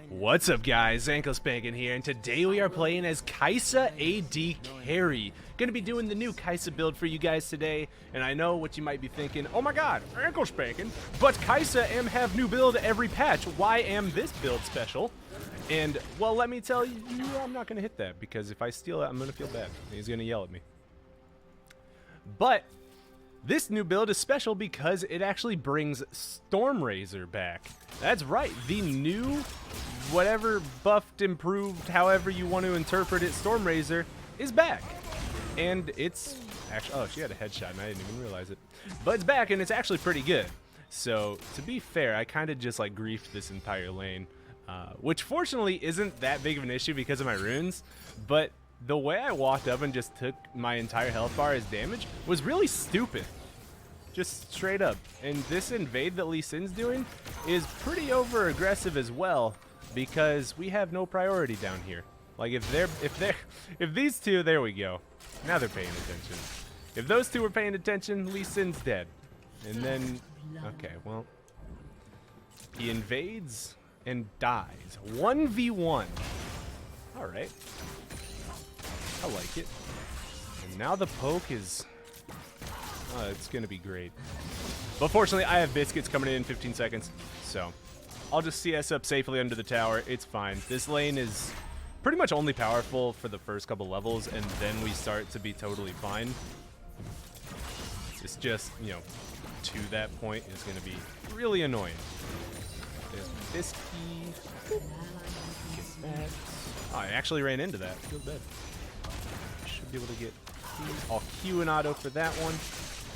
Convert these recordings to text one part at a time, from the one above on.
What's up guys, Ankle Spankin here, and today we are playing as Kai'sa AD Carry. Gonna be doing the new Kai'sa build for you guys today, and I know what you might be thinking, oh my god, Ankle Spankin, but Kai'sa have new build every patch, why am this build special? And, well, let me tell you, I'm not gonna hit that, because if I steal it, I'm gonna feel bad. He's gonna yell at me. But this new build is special because it actually brings Stormrazor back. That's right, the new, whatever, buffed, improved, however you want to interpret it, Stormrazor is back. And it's actually, oh, she had a headshot and I didn't even realize it. But it's back and it's actually pretty good. So, to be fair, I kind of just like griefed this entire lane. Which fortunately isn't that big of an issue because of my runes. But the way I walked up and just took my entire health bar as damage was really stupid. Just straight up. And this invade that Lee Sin's doing is pretty over aggressive as well, because we have no priority down here. Like if these two, there we go. Now they're paying attention. If those two were paying attention, Lee Sin's dead. And then, okay, well, he invades and dies. 1v1. All right. I like it. And now the poke is, it's gonna be great. But fortunately, I have biscuits coming in 15 seconds, so I'll just CS up safely under the tower. It's fine. This lane is pretty much only powerful for the first couple levels, and then we start to be totally fine. It's just, you know, to that point is gonna be really annoying. There's Bisky. Get that. Oh, I actually ran into that. Feel bad. Should be able to get. I'll Q an auto for that one.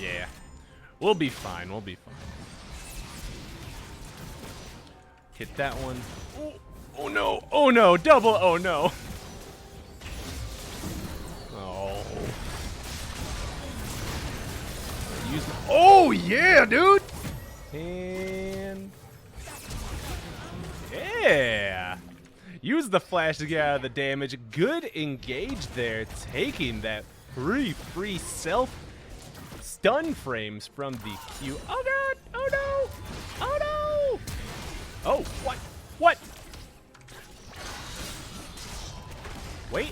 Yeah, we'll be fine. We'll be fine. Hit that one. Oh, oh no! Oh no! Double! Oh no! Oh. Oh yeah, dude! And yeah, use the flash to get out of the damage. Good engage there, taking that free self stun frames from the Q. Oh god! Oh no! Oh no! Oh, what? What? Wait.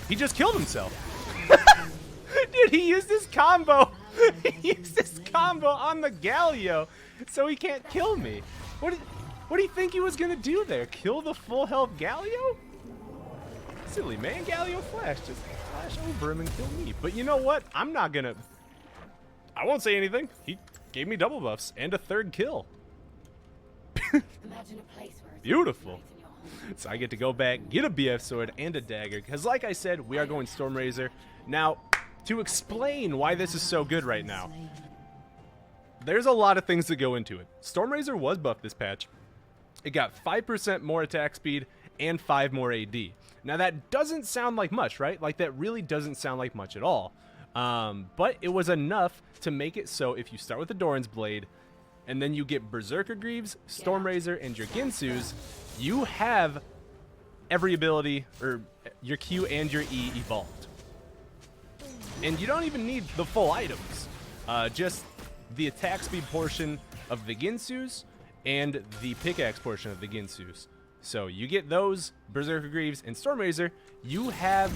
He just killed himself. Dude, he used his combo. He used his combo on the Galio, so he can't kill me. What do you think he was gonna do there? Kill the full health Galio? Silly man, Galio flash. Just flash over him and kill me. But you know what? I'm not gonna. I won't say anything. He gave me double buffs and a third kill. Beautiful. So I get to go back, get a BF sword and a dagger, because like I said, we are going Stormrazor. Now, to explain why this is so good right now, there's a lot of things that go into it. Stormrazor was buffed this patch. It got 5% more attack speed and 5 more AD. Now that doesn't sound like much, right? Like that really doesn't sound like much at all. But it was enough to make it so if you start with the Doran's Blade, and then you get Berserker Greaves, Stormrazor, and your Ginsus, you have every ability, or your Q and your E evolved. And you don't even need the full items. Just the attack speed portion of the Ginsus and the pickaxe portion of the Ginsus. So you get those, Berserker Greaves, and Stormrazor, you have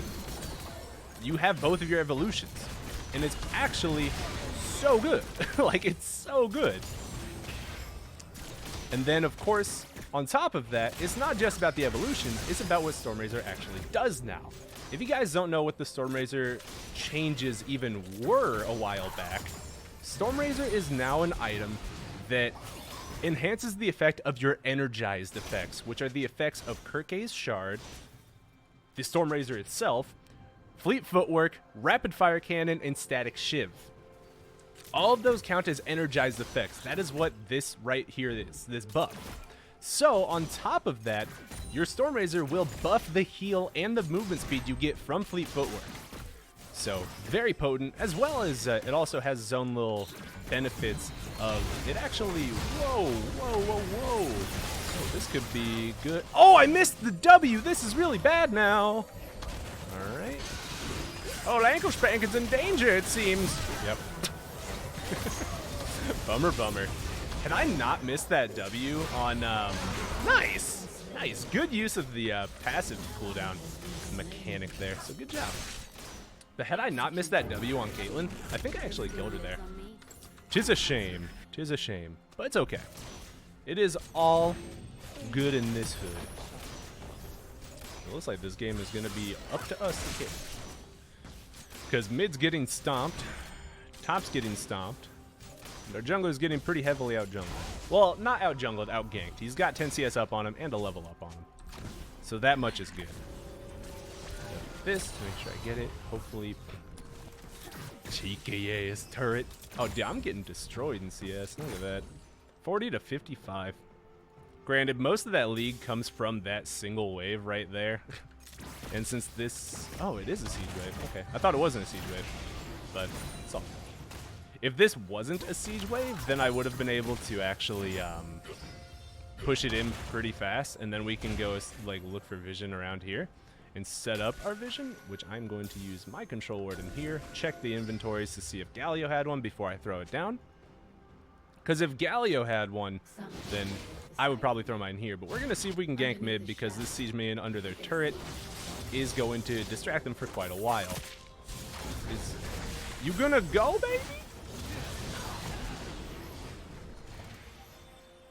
both of your evolutions. And it's actually so good. Like, it's so good. And then, of course, on top of that, it's not just about the evolution, it's about what Stormrazor actually does now. If you guys don't know what the Stormrazor changes even were a while back, Stormrazor is now an item that enhances the effect of your energized effects, which are the effects of Kirke's Shard, the Stormrazor itself, Fleet Footwork, Rapid Fire Cannon, and Static Shiv. All of those count as energized effects. That is what this right here is, this buff. So, on top of that, your Stormrazor will buff the heal and the movement speed you get from Fleet Footwork. So, very potent, as well as it also has its own little benefits of it actually, whoa. Oh, this could be good. Oh, I missed the W. This is really bad now. All right. Oh, Ankle Spankin's in danger, it seems. Yep. Bummer. Can I not miss that W on, nice. Nice. Good use of the passive cooldown mechanic there. So good job. But had I not missed that W on Caitlyn, I think I actually killed her there. Tis a shame. Tis a shame. But it's okay. It is all good in this hood. It looks like this game is going to be up to us to kick. Because mid's getting stomped. Top's getting stomped. And our jungler's getting pretty heavily out-jungled. Well, not out-jungled, out-ganked. He's got 10 CS up on him and a level up on him. So that much is good. This to make sure I get it. Hopefully, TKA's turret. Oh, dude, I'm getting destroyed in CS. Look at that. 40 to 55. Granted, most of that league comes from that single wave right there. And since this, oh, it is a siege wave. Okay, I thought it wasn't a siege wave, but it's all. If this wasn't a siege wave, then I would have been able to actually push it in pretty fast, and then we can go like look for vision around here and set up our vision, which I'm going to use my control word in here, check the inventories to see if Galio had one before I throw it down. Because if Galio had one, then I would probably throw mine here, but we're going to see if we can gank mid because this siege minion under their turret is going to distract them for quite a while. Is you gonna go, baby?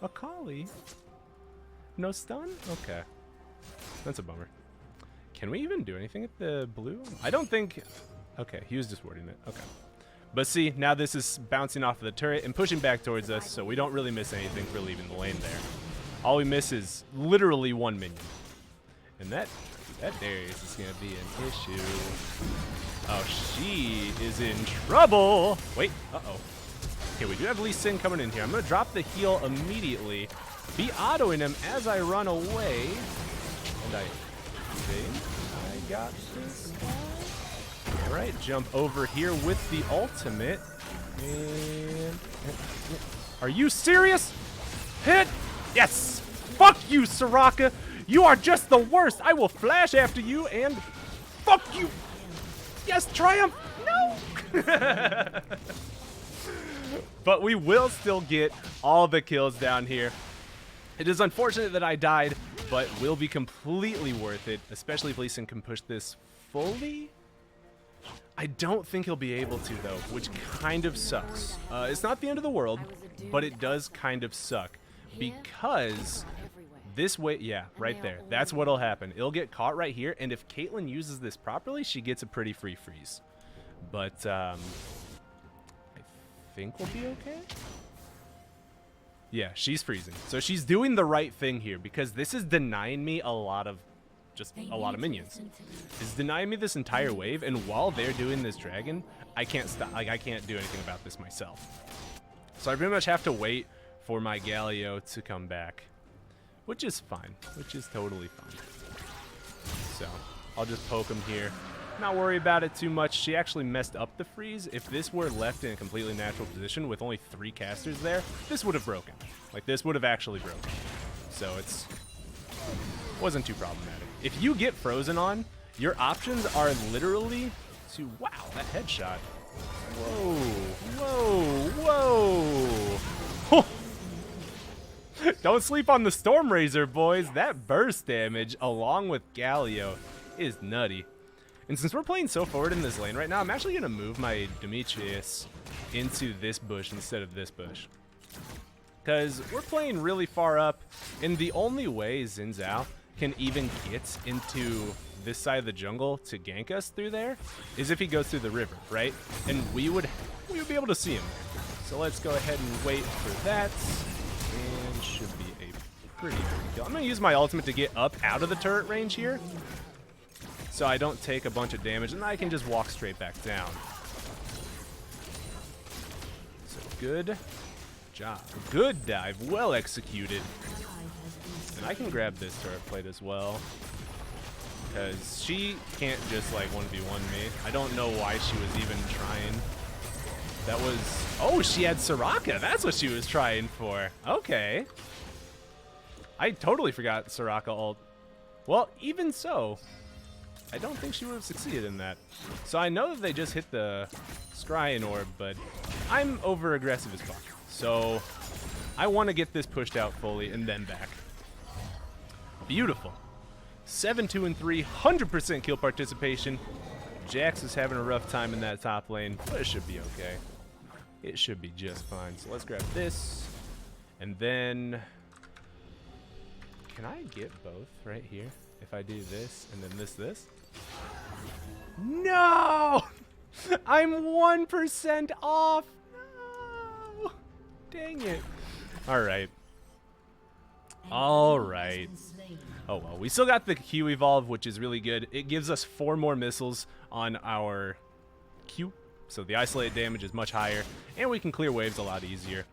Akali? No stun? Okay. That's a bummer. Can we even do anything at the blue? I don't think... Okay, he was just wording it. Okay. But see, now this is bouncing off of the turret and pushing back towards us, so we don't really miss anything for leaving the lane there. All we miss is literally one minion. And that Darius is going to be an issue. Oh, she is in trouble. Wait, uh-oh. Okay, we do have Lee Sin coming in here. I'm going to drop the heal immediately. Be autoing him as I run away. And I think I got this guy. All right, jump over here with the ultimate. And are you serious? Hit! Yes! Fuck you, Soraka! You are just the worst! I will flash after you and fuck you! Yes, triumph! No! But we will still get all the kills down here. It is unfortunate that I died, but will be completely worth it, especially if Lee Sin can push this fully. I don't think he'll be able to, though, which kind of sucks. It's not the end of the world, but it does kind of suck. Because this way, yeah, right there. That's what'll happen. It'll get caught right here, and if Caitlyn uses this properly, she gets a pretty free freeze. But, I think we'll be okay? Yeah, she's freezing. So she's doing the right thing here, because this is denying me a lot of minions. It's denying me this entire wave, and while they're doing this dragon, I can't stop. Like, I can't do anything about this myself. So I pretty much have to wait for my Galio to come back, which is fine, which is totally fine. So I'll just poke him here. Not worry about it too much. She actually messed up the freeze. If this were left in a completely natural position with only 3 casters there, this would have broken. Like, this would have actually broken. So it's wasn't too problematic. If you get frozen on, your options are literally to, wow, that headshot. Whoa, whoa, whoa. Don't sleep on the Stormrazor, boys. That burst damage along with Galio is nutty. And since we're playing so forward in this lane right now, I'm actually going to move my Demetrius into this bush instead of this bush. Because we're playing really far up, and the only way Xin Zhao can even get into this side of the jungle to gank us through there is if he goes through the river, right? And we would be able to see him. So let's go ahead and wait for that. And should be a pretty good kill. I'm going to use my ultimate to get up out of the turret range here, so I don't take a bunch of damage, and I can just walk straight back down. So good job. Good dive. Well executed. And I can grab this turret plate as well, because she can't just like 1v1 me. I don't know why she was even trying. That was... Oh, she had Soraka. That's what she was trying for. Okay. I totally forgot Soraka ult. Well, even so, I don't think she would have succeeded in that. So I know that they just hit the Scryan orb, but I'm over-aggressive as fuck. So I want to get this pushed out fully and then back. Beautiful. 7-2-3, 100% kill participation. Jax is having a rough time in that top lane, but it should be okay. It should be just fine. So let's grab this. And then... Can I get both right here? If I do this and then this? No! I'm 1% off! No! Dang it. Alright. Alright. Oh well, we still got the Q evolve, which is really good. It gives us 4 more missiles on our Q, so the isolated damage is much higher, and we can clear waves a lot easier.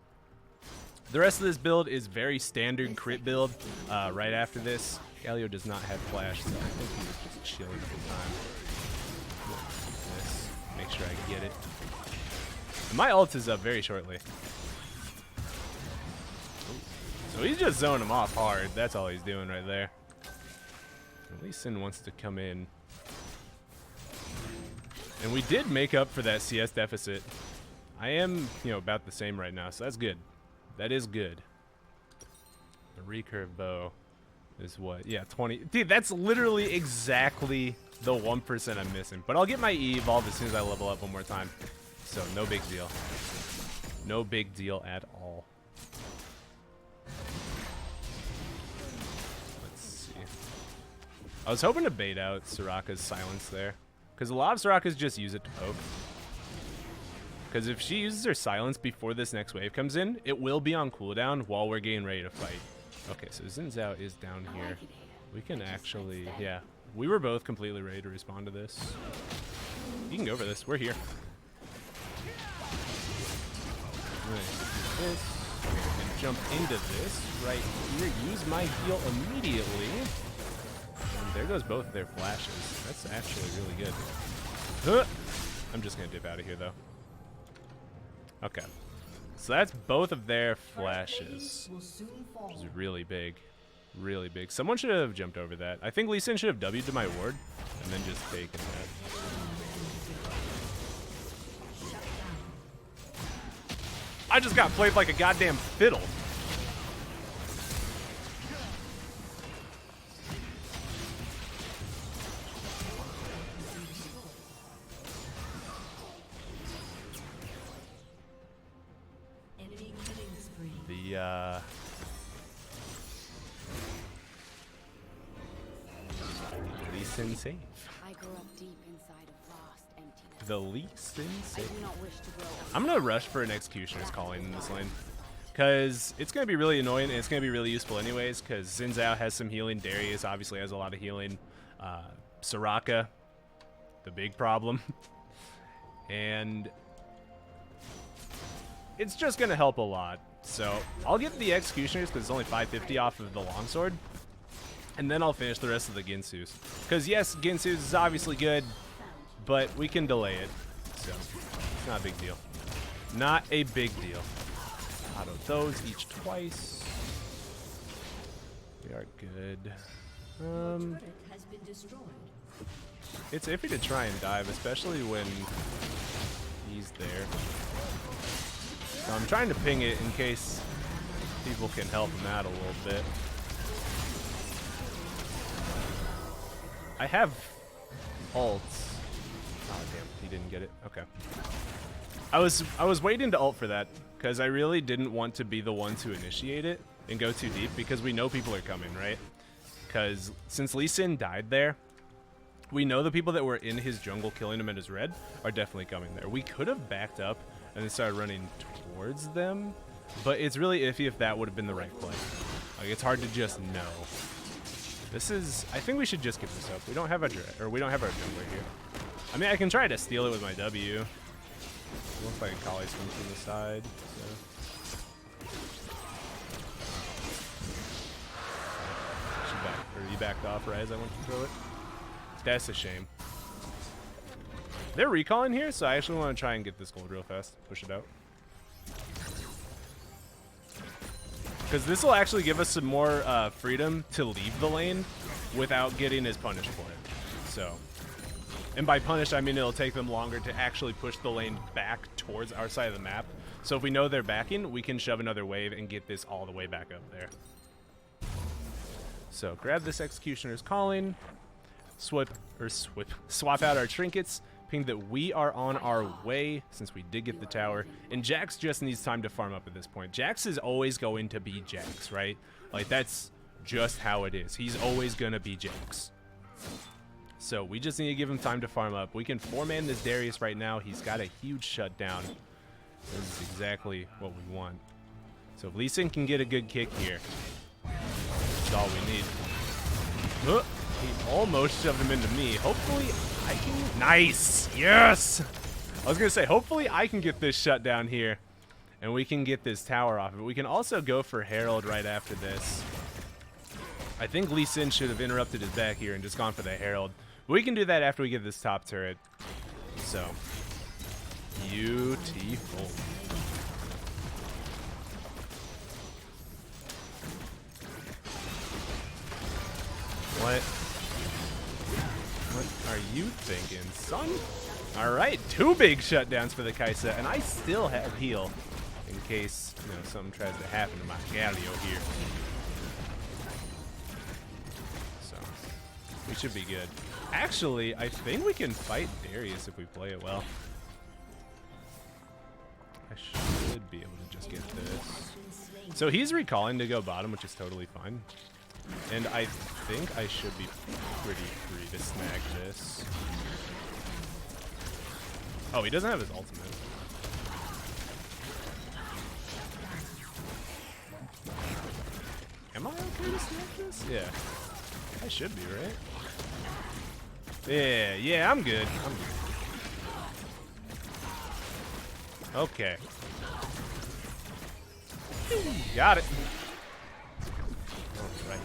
The rest of this build is very standard crit build. Right after this, Galio does not have flash, so I think he was just chilling the whole time. This, make sure I get it. And my ult is up very shortly. So he's just zoning him off hard. That's all he's doing right there. Lee Sin wants to come in. And we did make up for that CS deficit. I am, about the same right now, so that's good. That is good. The recurve bow is what? Yeah, 20. Dude, that's literally exactly the 1% I'm missing. But I'll get my E evolve as soon as I level up one more time. So no big deal. No big deal at all. Let's see. I was hoping to bait out Soraka's silence there, because a lot of Soraka's just use it to poke. Because if she uses her silence before this next wave comes in, it will be on cooldown while we're getting ready to fight. Okay, so Xin Zhao is down here. We can actually, yeah. We were both completely ready to respond to this. You can go for this. We're here. This. And jump into this right here. Use my heal immediately. And there goes both their flashes. That's actually really good. I'm just going to dip out of here, though. Okay. So that's both of their flashes. Which is really big. Really big. Someone should have jumped over that. I think Lee Sin should have W'd to my ward and then just taken that. I just got played like a goddamn fiddle. Lee Sin save. I grew up deep inside of vast emptiness. The Lee Sin save. I do not wish to grow up. I'm gonna rush for an Executioner's Calling in this lane, because it's gonna be really annoying and it's gonna be really useful anyways. Because Xin Zhao has some healing, Darius obviously has a lot of healing, Soraka, the big problem, and it's just gonna help a lot. So I'll get the Executioners because it's only 550 off of the Longsword, and then I'll finish the rest of the Ginsu's. Because yes, Ginsu's is obviously good, but we can delay it, so it's not a big deal. Not a big deal. Auto those each twice. We are good. It's iffy to try and dive, especially when he's there. So I'm trying to ping it in case people can help him out a little bit. I have ults. Oh damn, he didn't get it. Okay. I was waiting to ult for that because I really didn't want to be the one to initiate it and go too deep, because we know people are coming, right? Because since Lee Sin died there, we know the people that were in his jungle killing him at his red are definitely coming there. We could have backed up and then started running towards them, but it's really iffy if that would have been the right play. Like, it's hard to just know. This is, I think we should just give this up. We don't have a we don't have our jungler here. I mean, I can try to steal it with my W. It looks like Kali swings from the side. So. You backed off, right, as I went to throw it? That's a shame. They're recalling here, so I actually want to try and get this gold real fast. Push it out. Because this will actually give us some more freedom to leave the lane without getting as punished for it. So, and by punished, I mean it'll take them longer to actually push the lane back towards our side of the map. So if we know they're backing, we can shove another wave and get this all the way back up there. So grab this Executioner's Calling, swap out our trinkets, ping that we are on our way since we did get the tower, and Jax just needs time to farm up at this point. Jax is always going to be Jax, right? Like, that's just how it is. He's always going to be Jax. So we just need to give him time to farm up. We can 4-man this Darius right now. He's got a huge shutdown. This is exactly what we want. So if Lee Sin can get a good kick here, that's all we need. He almost shoved him into me. Hopefully I can... Nice! Yes! I was going to say, hopefully I can get this shut down here, and we can get this tower off of it. We can also go for Herald right after this. I think Lee Sin should have interrupted his back here and just gone for the Herald. We can do that after we get this top turret. So, beautiful. What are you thinking, son? All right, 2 big shutdowns for the Kai'Sa, and I still have heal in case, you know, something tries to happen to my Galio here. So, we should be good. Actually, I think we can fight Darius if we play it well. I should be able to just get this. So he's recalling to go bottom, which is totally fine. And I think I should be pretty free to snag this. Oh, he doesn't have his ultimate. Am I okay to snag this? Yeah. I should be, right? Yeah, I'm good. Okay. Got it. Alright.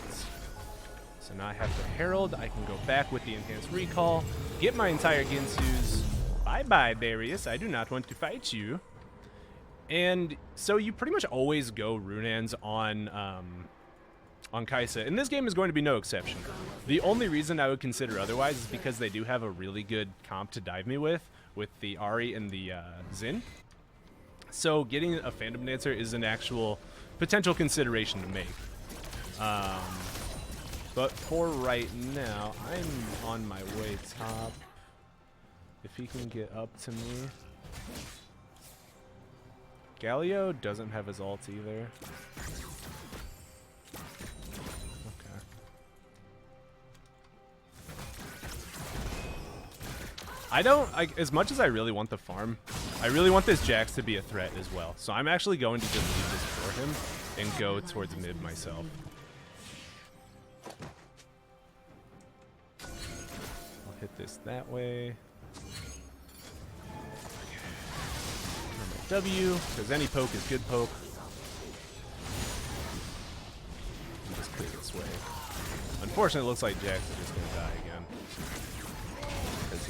So now I have the Herald. I can go back with the enhanced recall, get my entire Ginsu's. Bye-bye, Darius. I do not want to fight you. And so you pretty much always go Runaan's on Kai'Sa, and this game is going to be no exception. The only reason I would consider otherwise is because they do have a really good comp to dive me with the Ahri and the Xin. So getting a Phantom Dancer is an actual potential consideration to make. But for right now, I'm on my way top. If he can get up to me. Galio doesn't have his ult either. As much as I really want the farm, I really want this Jax to be a threat as well. So I'm actually going to just leave this for him and go towards mid myself. I'll hit this that way. W, because any poke is good poke. And just clear this way. Unfortunately, it looks like Jax is just going to die again. Because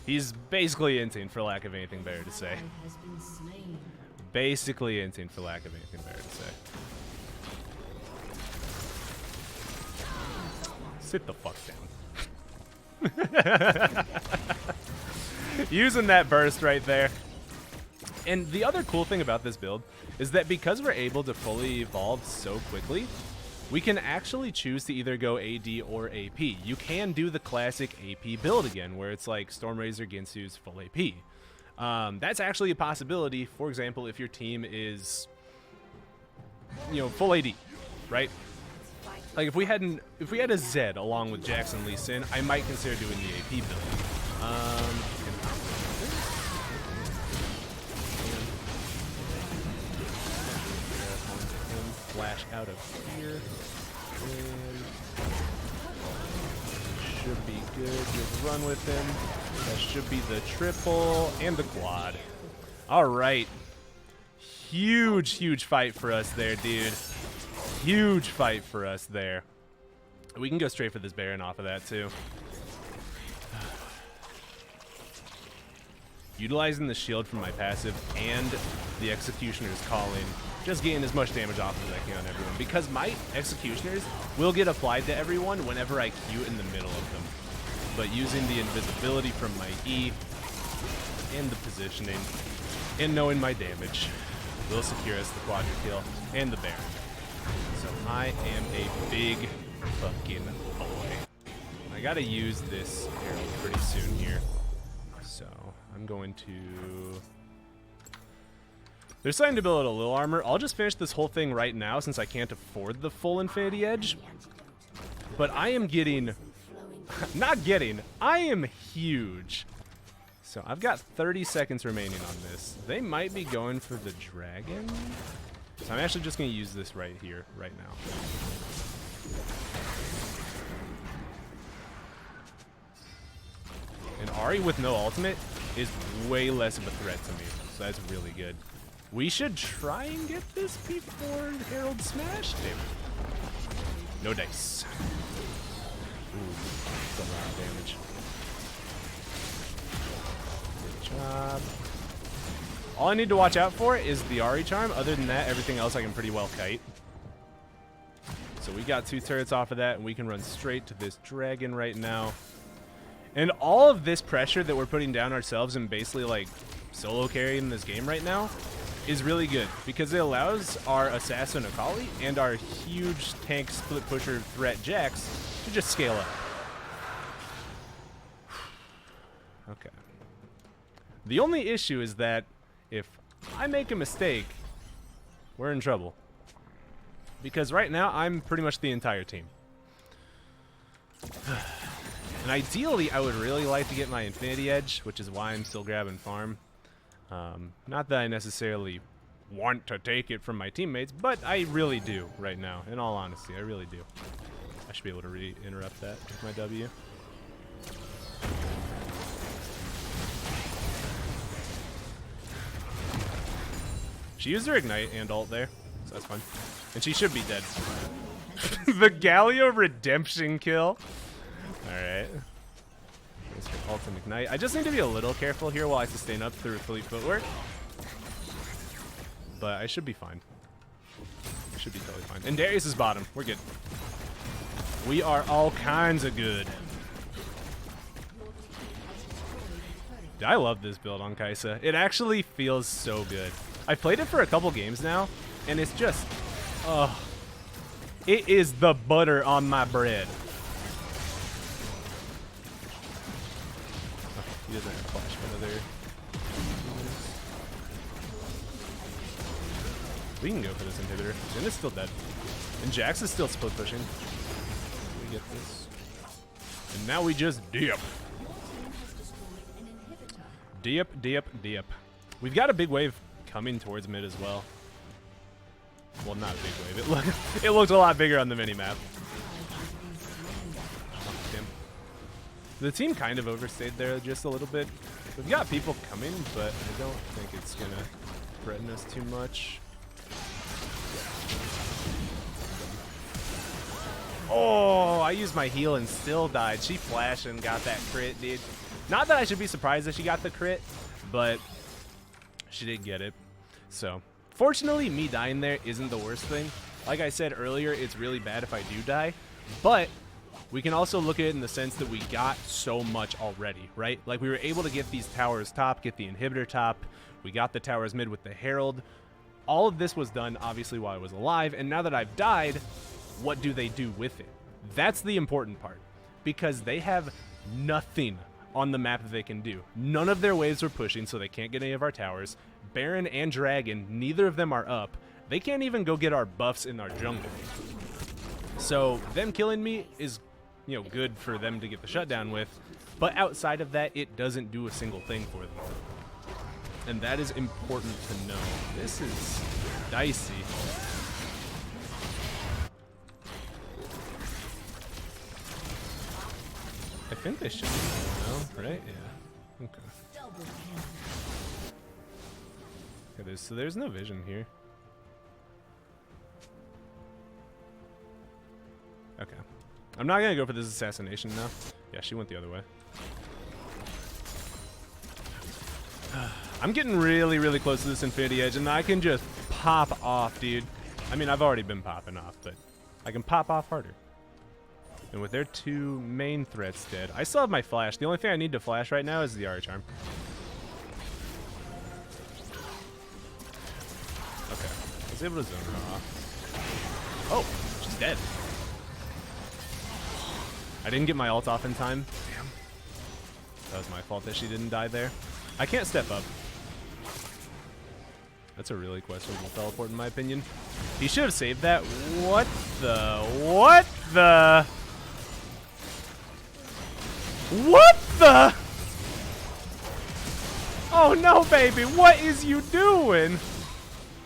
he's basically inting, for lack of anything better to say. Basically inting, for lack of anything better to say. Sit the fuck down. Using that burst right there. And the other cool thing about this build is that because we're able to fully evolve so quickly, we can actually choose to either go AD or AP. You can do the classic AP build again, where it's like Stormrazor Ginsu's full AP. That's actually a possibility. For example, if your team is, full AD, right? Like if we had a Zed along with Jax and Lee Sin, I might consider doing the AP build. Flash out of here. And should be good. Just run with him. That should be the triple and the quad. All right. Huge fight for us there, dude. Huge fight for us there. We can go straight for this Baron off of that, too. Utilizing the shield from my passive and the Executioner's Calling, just getting as much damage off as I can on everyone, because my Executioners will get applied to everyone whenever I Q in the middle of them. But using the invisibility from my E and the positioning and knowing my damage will secure us the quadra kill and the Baron. So I am a big fucking boy. I gotta use this herald pretty soon here. So I'm going to... They're starting to build a little armor. I'll just finish this whole thing right now since I can't afford the full Infinity Edge. But I am getting... Not getting. I am huge. So I've got 30 seconds remaining on this. They might be going for the dragon. So I'm actually just going to use this right here, right now. And Ahri with no ultimate is way less of a threat to me. So that's really good. We should try and get this before Herald Smash. Damn it. No dice. Ooh, that's a lot of damage. Good job. All I need to watch out for is the Ahri charm. Other than that, everything else I can pretty well kite. So we got 2 turrets off of that, and we can run straight to this dragon right now. And all of this pressure that we're putting down ourselves and basically like solo carrying this game right now is really good because it allows our assassin Akali and our huge tank split pusher threat Jax to just scale up. Okay. The only issue is that if I make a mistake, we're in trouble. Because right now I'm pretty much the entire team. And ideally I would really like to get my Infinity Edge, which is why I'm still grabbing farm. Not that I necessarily want to take it from my teammates, but I really do right now. In all honesty, I really do. I should be able to interrupt that with my W. She used her Ignite and ult there, so that's fine. And she should be dead. The Galio redemption kill. Alright. There's her ult and Ignite. I just need to be a little careful here while I sustain up through fleet footwork. But I should be fine. I should be totally fine. And Darius is bottom. We're good. We are all kinds of good. I love this build on Kai'Sa. It actually feels so good. I've played it for a couple games now, and it's just, it is the butter on my bread. Okay, he doesn't have flash for another. We can go for this inhibitor. Jhin is still dead. And Jax is still split pushing. We get this. And now we just dip. Dip, dip, dip. We've got a big wave coming towards mid as well. Well, not a big wave. It looked a lot bigger on the minimap. Oh, damn. The team kind of overstayed there just a little bit. We've got people coming, but I don't think it's going to threaten us too much. Oh, I used my heal and still died. She flashed and got that crit, dude. Not that I should be surprised that she got the crit, but she did get it. So, fortunately, me dying there isn't the worst thing. Like I said earlier, it's really bad if I do die, but we can also look at it in the sense that we got so much already, right? Like, we were able to get these towers top, get the inhibitor top, we got the towers mid with the Herald. All of this was done, obviously, while I was alive, and now that I've died, what do they do with it? That's the important part, because they have nothing on the map that they can do. None of their waves are pushing, so they can't get any of our towers. Baron and Dragon, neither of them are up. They can't even go get our buffs in our jungle. So them killing me is, you know, good for them to get the shutdown with, but outside of that, it doesn't do a single thing for them. And that is important to know. This is dicey. I think they should know, right? Yeah. Okay. Okay, so there's no vision here. Okay. I'm not gonna go for this assassination now. Yeah, she went the other way. I'm getting really, really close to this Infinity Edge, and I can just pop off, dude. I mean, I've already been popping off, but I can pop off harder. And with their 2 main threats dead, I still have my flash. The only thing I need to flash right now is the Ahri charm. Okay, I was able to zone her off. Oh, she's dead. I didn't get my ult off in time. Damn. That was my fault that she didn't die there. I can't step up. That's a really questionable teleport in my opinion. He should have saved that. What the? What the? What the? Oh no, baby. What is you doing?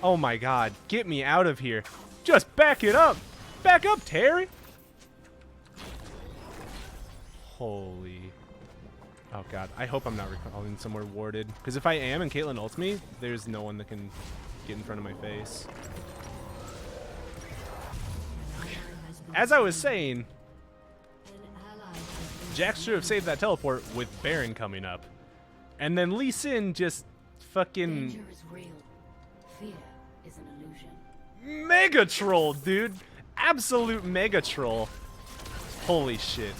Oh my god. Get me out of here. Just back it up. Back up, Terry. Holy. Oh god, I hope I'm not recalling somewhere warded. Because if I am and Caitlyn ults me, there's no one that can get in front of my face. As I was saying, Jax should have saved that teleport with Baron coming up. And then Lee Sin just fucking... Danger is real. Fear is an illusion. Mega troll, dude. Absolute mega troll. Holy shit.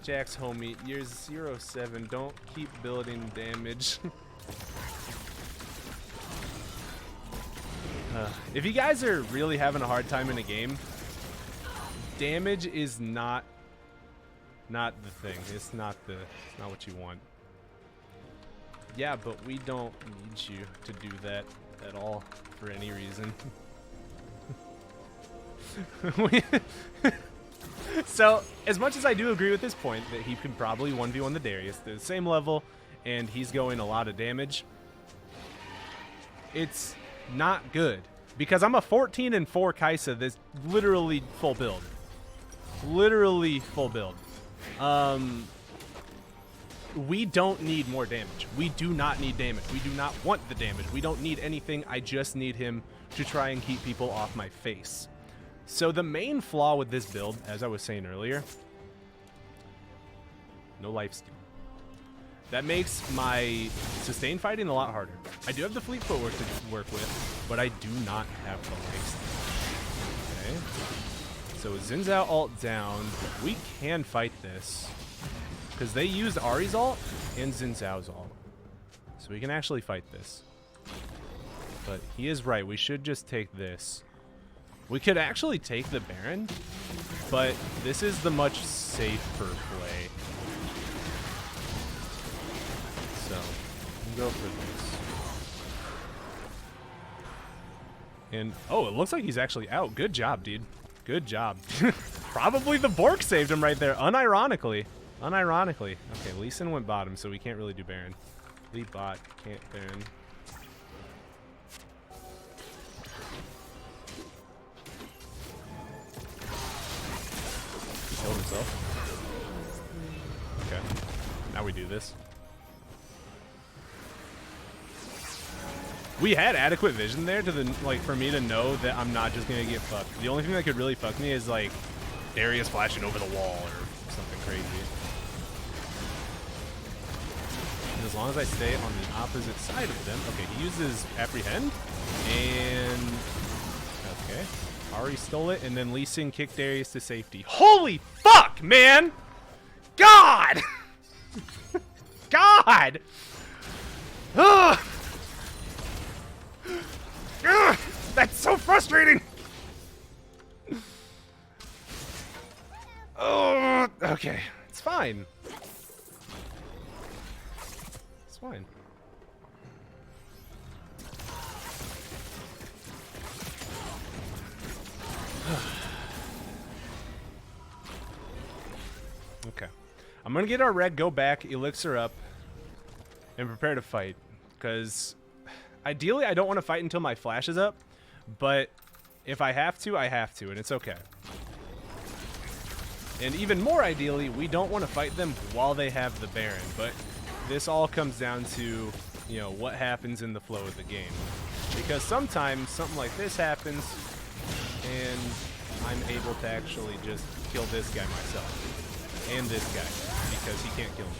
Jax, homie, you're 0-7. Don't keep building damage. If you guys are really having a hard time in a game, damage is not the thing. It's not what you want. Yeah, but we don't need you to do that at all for any reason. So, as much as I do agree with this point that he can probably 1v1 the Darius, they're the same level, and he's going a lot of damage, it's not good. Because I'm a 14-4 Kai'Sa that's literally full build. Literally full build. We don't need more damage. We do not need damage. We do not want the damage. We don't need anything. I just need him to try and keep people off my face. So the main flaw with this build, as I was saying earlier, no lifesteal. That makes my sustain fighting a lot harder. I do have the fleet footwork to work with, but I do not have the lifesteal. Okay. So with Xin Zhao ult down, we can fight this. Because they used Ahri's ult and Xin Zhao's ult. So we can actually fight this. But he is right, we should just take this. We could actually take the Baron, but this is the much safer play. So, we'll go for this. And, oh, it looks like he's actually out. Good job, dude. Good job. Probably the Bork saved him right there, unironically. Unironically. Okay, Lee Sin went bottom, so we can't really do Baron. Lee bot, can't Baron. He killed himself. Okay. Now we do this. We had adequate vision there to for me to know that I'm not just gonna get fucked. The only thing that could really fuck me is like Darius flashing over the wall or something crazy. And as long as I stay on the opposite side of them. Okay, he uses Apprehend. And okay. Ahri stole it, and then Lee Sin kicked Darius to safety. Holy fuck, man! God! God! Ugh! Ugh! That's so frustrating! Oh, okay. It's fine. It's fine. Okay. I'm gonna get our red, go back, elixir up, and prepare to fight. Because ideally I don't want to fight until my flash is up, but if I have to, I have to, and it's okay. And even more ideally, we don't want to fight them while they have the Baron, but this all comes down to, you know, what happens in the flow of the game. Because sometimes something like this happens, and I'm able to actually just kill this guy myself. And this guy, because he can't kill me.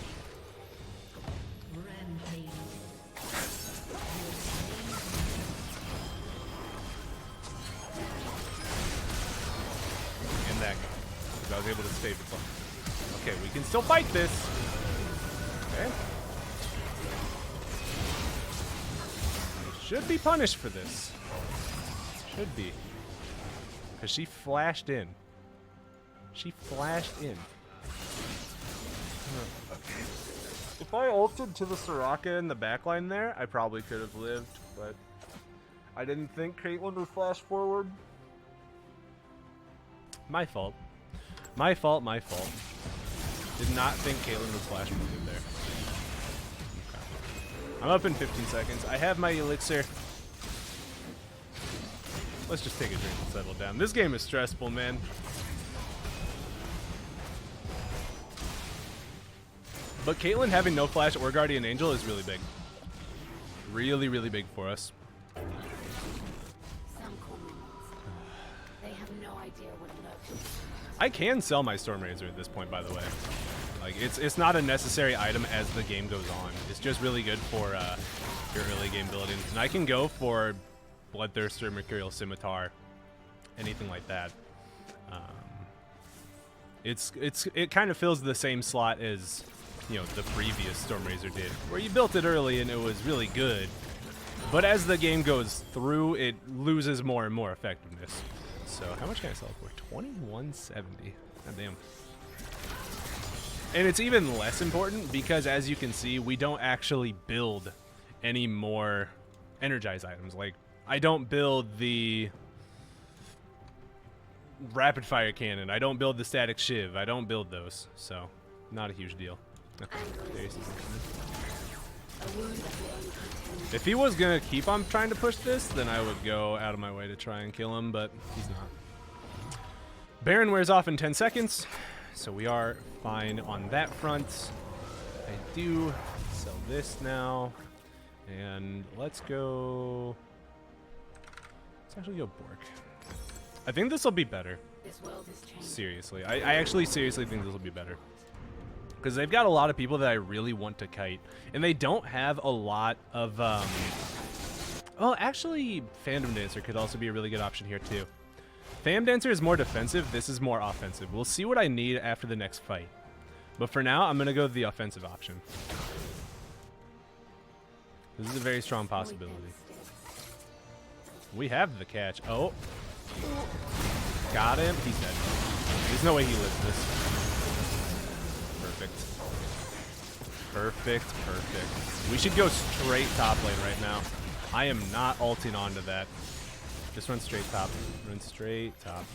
And that guy, because I was able to save the fun. Okay, we can still fight this. Okay. I should be punished for this. Should be. because she flashed in. She flashed in. If I ulted to the Soraka in the backline there, I probably could have lived, but I didn't think Caitlyn would flash forward. My fault. My fault, my fault. Did not think Caitlyn would flash forward there. Okay. I'm up in 15 seconds. I have my elixir. Let's just take a drink and settle down. This game is stressful, man. But Caitlyn having no flash or Guardian Angel is really big. Really, really big for us. Some criminals. They have no idea what it looks. I can sell my Stormrazor at this point, by the way. Like, it's not a necessary item as the game goes on. It's just really good for your early game building. And I can go for Bloodthirster, Mercurial Scimitar, anything like that. It kind of fills the same slot as, you know, the previous Stormrazor did, where you built it early and it was really good. But as the game goes through, it loses more and more effectiveness. So how much can I sell it for? 2170. God damn. And it's even less important because, as you can see, we don't actually build any more energize items. Like, I don't build the rapid fire cannon. I don't build the static shiv. I don't build those. So, not a huge deal. Okay. If he was gonna keep on trying to push this, then I would go out of my way to try and kill him, but he's not. Baron wears off in 10 seconds, so we are fine on that front. I do sell this now, and let's actually go Bork. I think this will be better. This world is changing. Seriously, I actually seriously think this will be better. Because they've got a lot of people that I really want to kite. And they don't have a lot of, well, actually, Fandom Dancer could also be a really good option here, too. Fam Dancer is more defensive. This is more offensive. We'll see what I need after the next fight. But for now, I'm going to go with the offensive option. This is a very strong possibility. We have the catch. Oh. Got him. He's dead. There's no way he lives this. Perfect, perfect. We should go straight top lane right now. I am not ulting onto that. Just run straight top. Run straight top.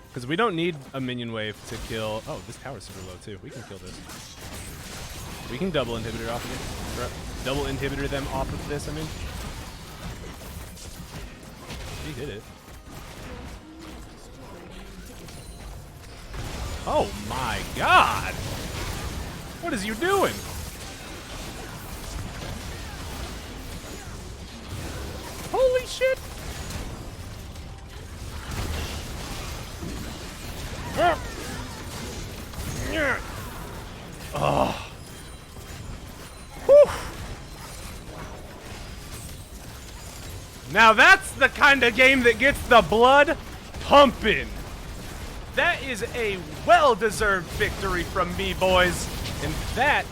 Because we don't need a minion wave to kill... Oh, this tower's super low too. We can kill this. We can double inhibitor off of it. Double inhibitor them off of this, I mean. He did it. Oh my god! What is you doing? Holy shit! Oh. Whew. Now that's the kind of game that gets the blood pumping. That is a well-deserved victory from me, boys. And that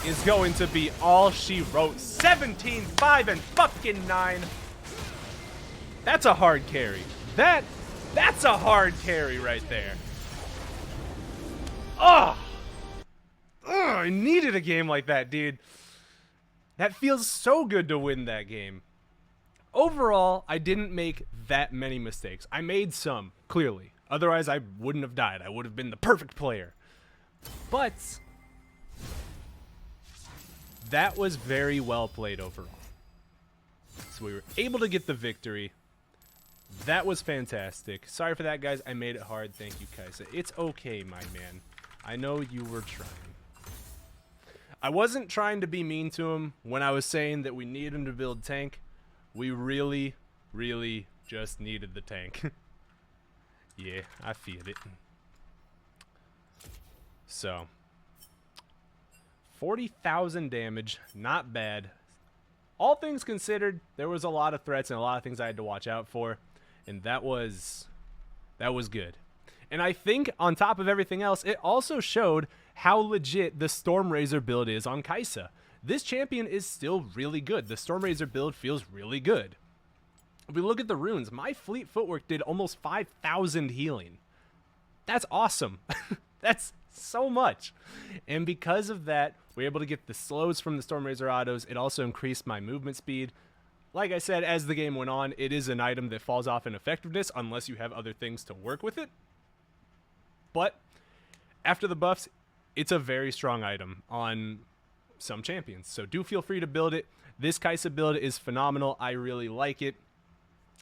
is going to be all she wrote. 17, 5, and fucking 9. That's a hard carry. That's a hard carry right there. Oh, I needed a game like that, dude. That feels so good to win that game. Overall, I didn't make that many mistakes. I made some, clearly. Otherwise, I wouldn't have died. I would have been the perfect player. But that was very well played overall. So we were able to get the victory. That was fantastic. Sorry for that, guys. I made it hard. Thank you, Kai'Sa. It's okay, my man. I know you were trying. I wasn't trying to be mean to him when I was saying that we need him to build tank. We really, really just needed the tank. Yeah, I feel it. So, 40,000 damage, not bad. All things considered, there was a lot of threats and a lot of things I had to watch out for, and that was good. And I think on top of everything else, it also showed how legit the Stormrazor build is on Kai'Sa. This champion is still really good. The Stormrazor build feels really good. If we look at the runes, my fleet footwork did almost 5,000 healing. That's awesome. That's so much. And because of that, we're able to get the slows from the Stormrazor autos. It also increased my movement speed. Like I said, as the game went on, it is an item that falls off in effectiveness unless you have other things to work with it. But after the buffs, it's a very strong item on some champions. So do feel free to build it. This Kai'Sa build is phenomenal. I really like it.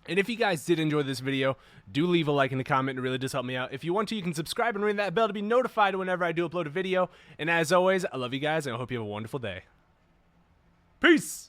And if you guys did enjoy this video, do leave a like in the comment. It really does help me out. If you want to, you can subscribe and ring that bell to be notified whenever I do upload a video. And as always, I love you guys, and I hope you have a wonderful day. Peace!